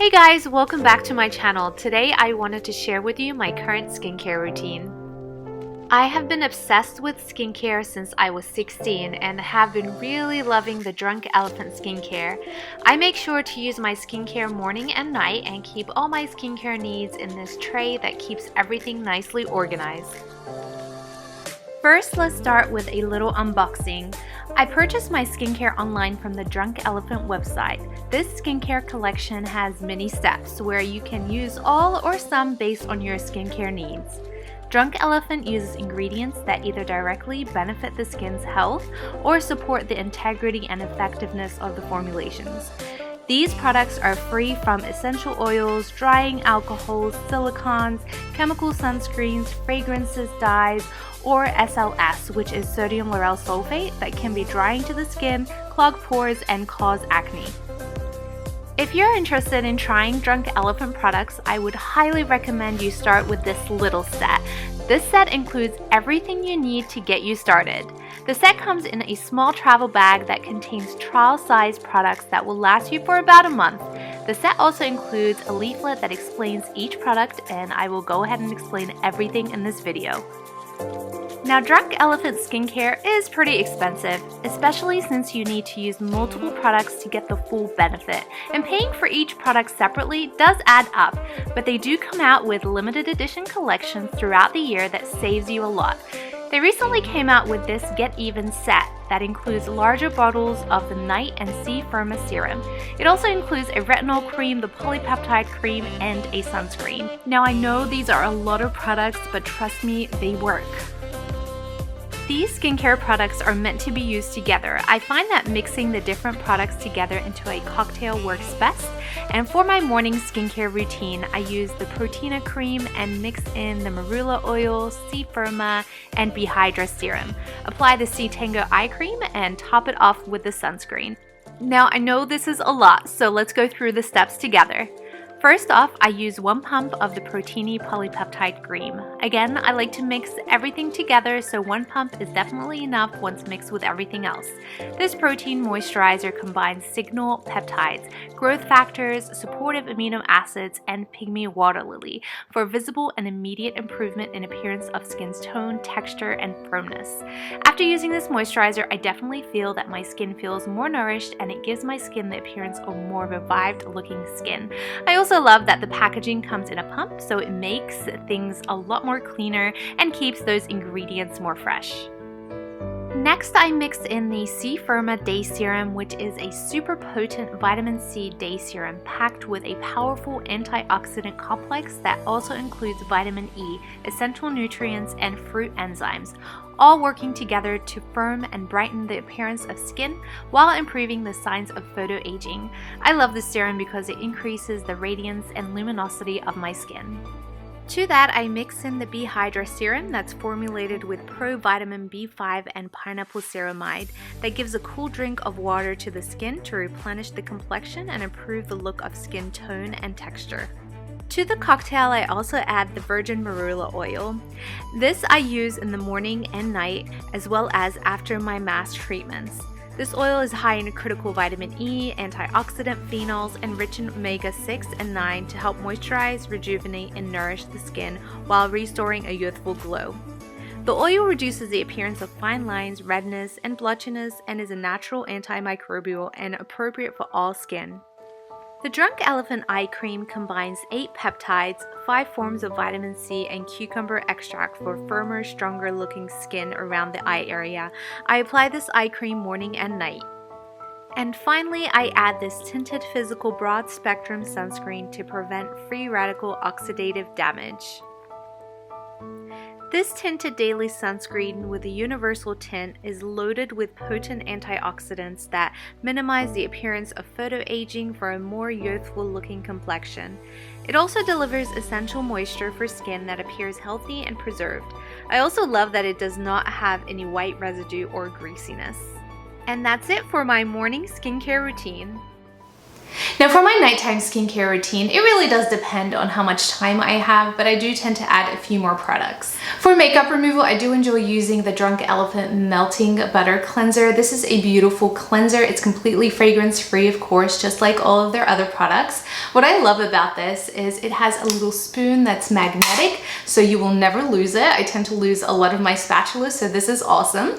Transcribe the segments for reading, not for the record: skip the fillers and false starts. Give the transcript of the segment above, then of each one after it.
Hey guys, welcome back to my channel. Today I wanted to share with you my current skincare routine. I have been obsessed with skincare since I was 16 and have been really loving the Drunk Elephant skincare. I make sure to use my skincare morning and night and keep all my skincare needs in this tray that keeps everything nicely organized. First, let's start with a little unboxing. I purchased my skincare online from the Drunk Elephant website. This skincare collection has many steps where you can use all or some based on your skincare needs. Drunk Elephant uses ingredients that either directly benefit the skin's health or support the integrity and effectiveness of the formulations. These products are free from essential oils, drying alcohols, silicones, chemical sunscreens, fragrances, dyes, or SLS, which is sodium lauryl sulfate that can be drying to the skin, clog pores, and cause acne. If you're interested in trying Drunk Elephant products, I would highly recommend you start with this little set. This set includes everything you need to get you started. The set comes in a small travel bag that contains trial-sized products that will last you for about a month. The set also includes a leaflet that explains each product, and I will go ahead and explain everything in this video. Now, Drunk Elephant skincare is pretty expensive, especially since you need to use multiple products to get the full benefit, and paying for each product separately does add up, but they do come out with limited edition collections throughout the year that saves you a lot. They recently came out with this Get Even set that includes larger bottles of the Night and C Firma serum. It also includes a retinol cream, the polypeptide cream, and a sunscreen. Now, I know these are a lot of products, but trust me, they work. These skincare products are meant to be used together. I find that mixing the different products together into a cocktail works best. And for my morning skincare routine, I use the Proteina cream and mix in the marula oil, C Firma, and B Hydra serum. Apply the C Tango eye cream and top it off with the sunscreen. Now, I know this is a lot, so let's go through the steps together. First off, I use 1 pump of the Proteina polypeptide cream. Again, I like to mix everything together, so 1 pump is definitely enough once mixed with everything else. This protein moisturizer combines signal peptides, growth factors, supportive amino acids, and pygmy water lily for visible and immediate improvement in appearance of skin's tone, texture, and firmness. After using this moisturizer, I definitely feel that my skin feels more nourished and it gives my skin the appearance of more revived looking skin. I also love that the packaging comes in a pump, so it makes things a lot more cleaner and keeps those ingredients more fresh. Next, I mix in the C Firma Day Serum, which is a super potent vitamin C day serum packed with a powerful antioxidant complex that also includes vitamin E, essential nutrients, and fruit enzymes, all working together to firm and brighten the appearance of skin while improving the signs of photoaging. I love this serum because it increases the radiance and luminosity of my skin. To that, I mix in the B Hydra serum that's formulated with provitamin B5 and pineapple ceramide that gives a cool drink of water to the skin to replenish the complexion and improve the look of skin tone and texture. To the cocktail, I also add the virgin marula oil. This I use in the morning and night, as well as after my mask treatments. This oil is high in critical vitamin E, antioxidant phenols, and rich in omega-6 and 9 to help moisturize, rejuvenate, and nourish the skin while restoring a youthful glow. The oil reduces the appearance of fine lines, redness, and blotchiness, and is a natural antimicrobial and appropriate for all skin. The Drunk Elephant Eye Cream combines 8 peptides, 5 forms of vitamin C, and cucumber extract for firmer, stronger looking skin around the eye area. I apply this eye cream morning and night. And finally, I add this tinted physical broad spectrum sunscreen to prevent free radical oxidative damage. This tinted daily sunscreen with a universal tint is loaded with potent antioxidants that minimize the appearance of photoaging for a more youthful looking complexion. It also delivers essential moisture for skin that appears healthy and preserved. I also love that it does not have any white residue or greasiness. And that's it for my morning skincare routine. Now for my nighttime skincare routine, it really does depend on how much time I have, but I do tend to add a few more products. For makeup removal, I do enjoy using the Drunk Elephant Melting Butter Cleanser. This is a beautiful cleanser. It's completely fragrance free, of course, just like all of their other products. What I love about this is it has a little spoon that's magnetic, so you will never lose it. I tend to lose a lot of my spatulas, so this is awesome.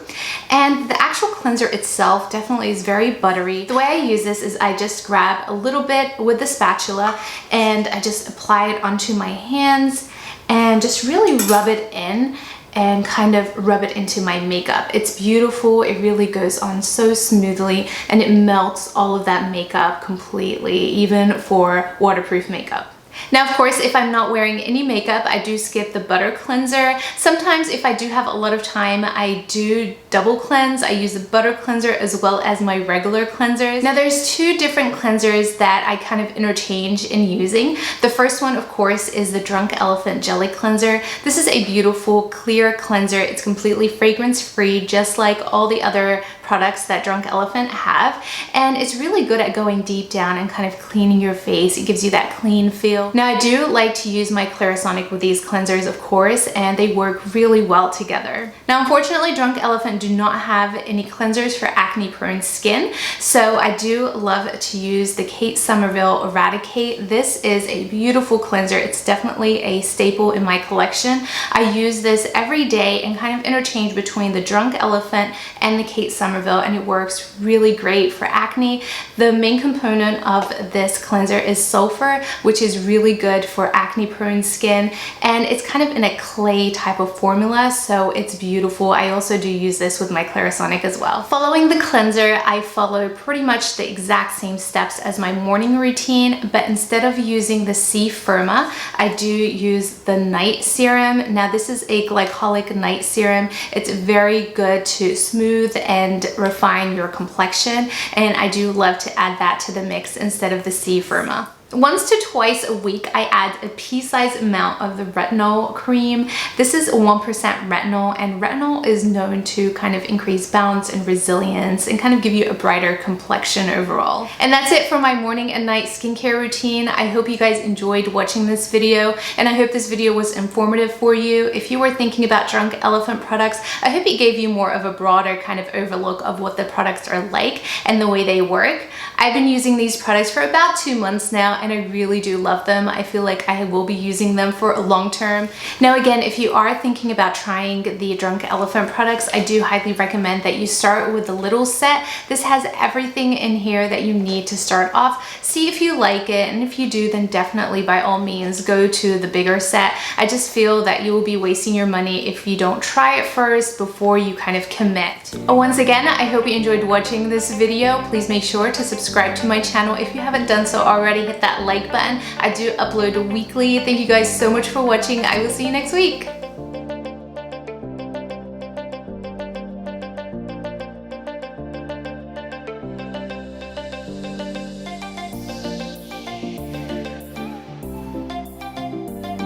And the actual cleanser itself definitely is very buttery. The way I use this is I just grab a little bit with the spatula and I just apply it onto my hands and just really rub it in and kind of rub it into my makeup. It's beautiful. It really goes on so smoothly and it melts all of that makeup completely, even for waterproof makeup. Now, of course, if I'm not wearing any makeup, I do skip the butter cleanser. Sometimes if I do have a lot of time, I do double cleanse. I use the butter cleanser as well as my regular cleansers. Now, there's two different cleansers that I kind of interchange in using. The first one, of course, is the Drunk Elephant Jelly Cleanser. This is a beautiful, clear cleanser. It's completely fragrance-free, just like all the other products that Drunk Elephant have, and it's really good at going deep down and kind of cleaning your face. It gives you that clean feel. Now, I do like to use my Clarisonic with these cleansers, of course, and they work really well together. Now, unfortunately, Drunk Elephant do not have any cleansers for acne-prone skin, so I do love to use the Kate Somerville Eradicate. This is a beautiful cleanser. It's definitely a staple in my collection. I use this every day and kind of interchange between the Drunk Elephant and the Kate Somerville, and it works really great for acne. The main component of this cleanser is sulfur, which is really good for acne prone skin, and it's kind of in a clay type of formula, so it's beautiful. I also do use this with my Clarisonic as well. Following the cleanser, I follow pretty much the exact same steps as my morning routine, but instead of using the C Firma, I do use the night serum. Now, this is a glycolic night serum. It's very good to smooth and refine your complexion, and I do love to add that to the mix instead of the C Firma. Once to twice a week, I add a pea-sized amount of the retinol cream. This is 1% retinol, and retinol is known to kind of increase balance and resilience and kind of give you a brighter complexion overall. And that's it for my morning and night skincare routine. I hope you guys enjoyed watching this video, and I hope this video was informative for you. If you were thinking about Drunk Elephant products, I hope it gave you more of a broader kind of overlook of what the products are like and the way they work. I've been using these products for about 2 months now, and I really do love them. I feel like I will be using them for a long term. Now, again, if you are thinking about trying the Drunk Elephant products, I do highly recommend that you start with the little set. This has everything in here that you need to start off. See if you like it, and if you do, then definitely by all means go to the bigger set. I just feel that you will be wasting your money if you don't try it first before you kind of commit. Once again, I hope you enjoyed watching this video. Please make sure to subscribe to my channel if you haven't done so already. Hit that like button. I do upload weekly. Thank you guys so much for watching. I will see you next week.